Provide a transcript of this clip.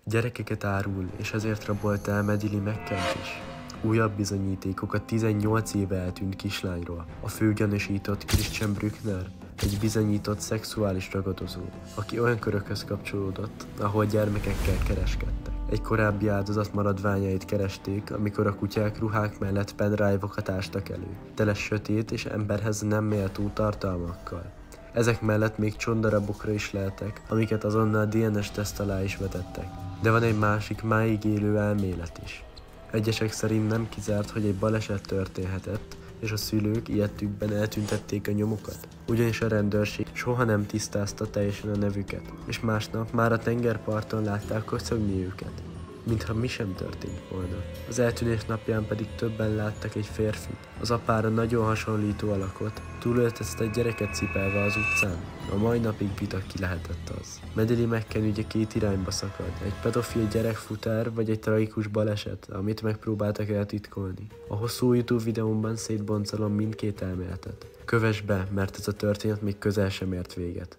Gyerekeket árul, és ezért rabolta el Madeline McCann is. Újabb bizonyítékok a 18 éve eltűnt kislányról. A főgyanúsított Christian Bruckner, egy bizonyított szexuális ragadozó, aki olyan körökhöz kapcsolódott, ahol gyermekekkel kereskedtek. Egy korábbi áldozat maradványait keresték, amikor a kutyák ruhák mellett pendrive-okat ástak elő, tele sötét és emberhez nem méltó tartalmakkal. Ezek mellett még csondarabokra is leltek, amiket azonnal DNS-teszt alá is vetettek. De van egy másik, máig élő elmélet is. Egyesek szerint nem kizárt, hogy egy baleset történhetett, és a szülők ilyettükben eltüntették a nyomokat. Ugyanis a rendőrség soha nem tisztázta teljesen a nevüket, és másnap már a tengerparton látták kocogni őket, mintha mi sem történt volna. Az eltűnés napján pedig többen láttak egy férfit, az apára nagyon hasonlító alakot, túlöltöztetett gyereket cipelve az utcán. A mai napig vita, ki lehetett az. Madeline McCann ügye két irányba szakad, egy pedofil gyerekfutár vagy egy tragikus baleset, amit megpróbáltak eltitkolni. A hosszú YouTube videómban szétboncolom mindkét elméletet. Kövess be, mert ez a történet még közel sem ért véget.